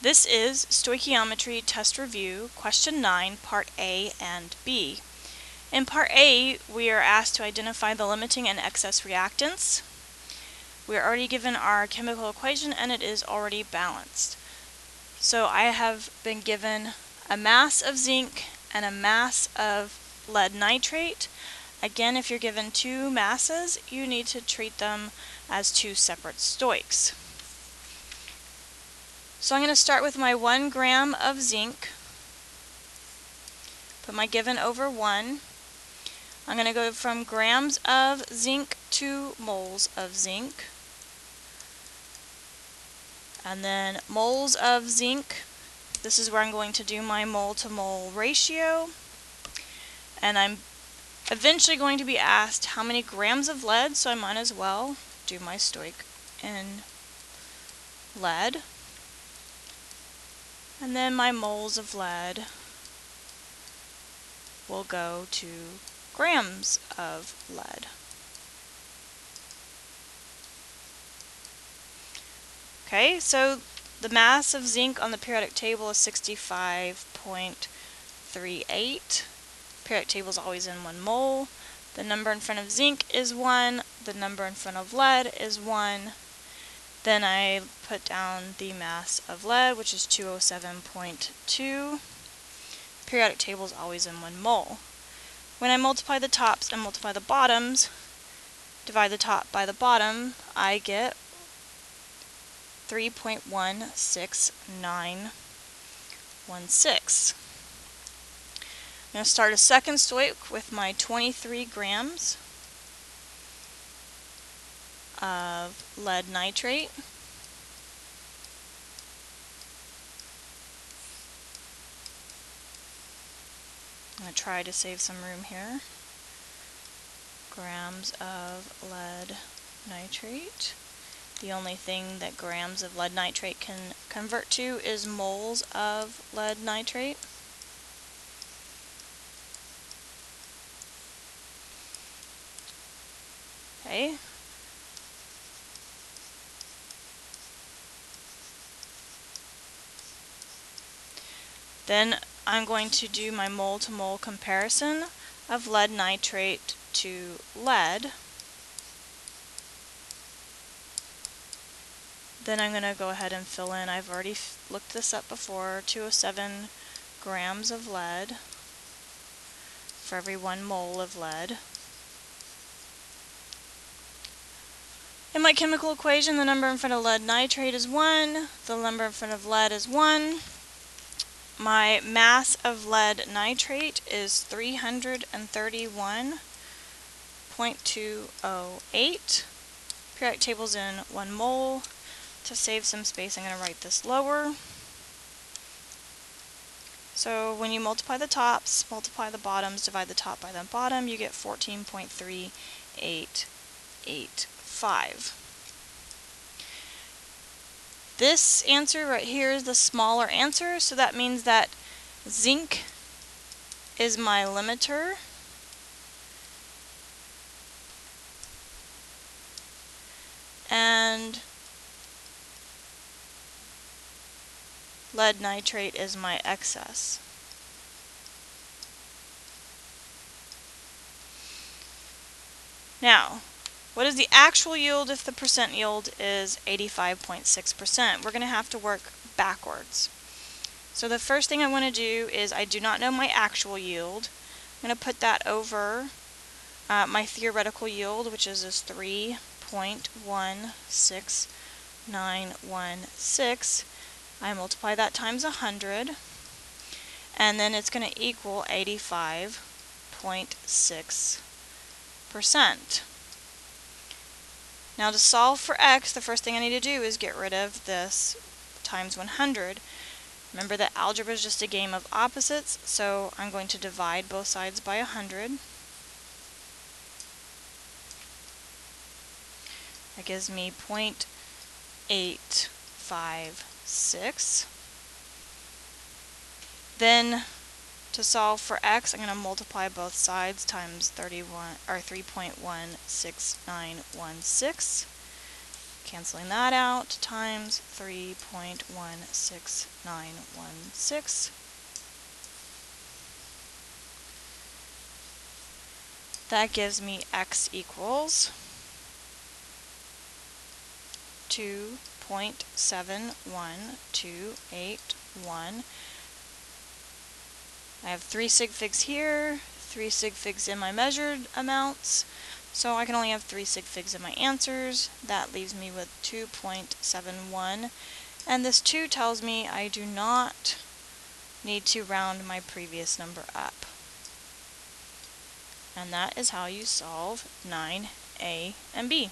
This is Stoichiometry Test Review, Question 9, Part A and B. In Part A, we are asked to identify the limiting and excess reactants. We are already given our chemical equation and it is already balanced. So I have been given a mass of zinc and a mass of lead nitrate. Again, if you're given two masses, you need to treat them as two separate stoichs. So I'm going to start with my 1 gram of zinc, put my given over 1. I'm going to go from grams of zinc to moles of zinc. And then moles of zinc, this is where I'm going to do my mole to mole ratio. And I'm eventually going to be asked how many grams of lead, so I might as well do my stoich in lead. And then my moles of lead will go to grams of lead. Okay, so the mass of zinc on the periodic table is 65.38. Periodic table is always in 1 mole. The number in front of zinc is 1. The number in front of lead is 1. Then I put down the mass of lead, which is 207.2. Periodic table is always in 1 mole. When I multiply the tops and multiply the bottoms, divide the top by the bottom, I get 3.16916. I'm going to start a second stoich with my 23 grams of lead nitrate. I'm going to try to save some room here. Grams of lead nitrate. The only thing that grams of lead nitrate can convert to is moles of lead nitrate. Okay. Then I'm going to do my mole to mole comparison of lead nitrate to lead. Then I'm going to go ahead and fill in, I've already looked this up before, 207 grams of lead for every 1 mole of lead. In my chemical equation, the number in front of lead nitrate is 1, the number in front of lead is 1. My mass of lead nitrate is 331.208. Periodic table's in 1 mole. To save some space, I'm going to write this lower. So when you multiply the tops, multiply the bottoms, divide the top by the bottom, you get 14.3885. This answer right here is the smaller answer, so that means that zinc is my limiter. And lead nitrate is my excess. Now, what is the actual yield if the percent yield is 85.6%? We're going to have to work backwards. So the first thing I want to do is I do not know my actual yield. I'm going to put that over my theoretical yield, which is 3.16916. I multiply that times 100, and then it's going to equal 85.6%. Now to solve for x, the first thing I need to do is get rid of this times 100. Remember that algebra is just a game of opposites, so I'm going to divide both sides by 100. That gives me 0.856. Then to solve for x, I'm going to multiply both sides times 3.16916. Canceling that out, times 3.16916. That gives me x equals 2.71281. I have 3 sig figs here, 3 sig figs in my measured amounts, so I can only have 3 sig figs in my answers. That leaves me with 2.71, and this 2 tells me I do not need to round my previous number up. And that is how you solve 9A and B.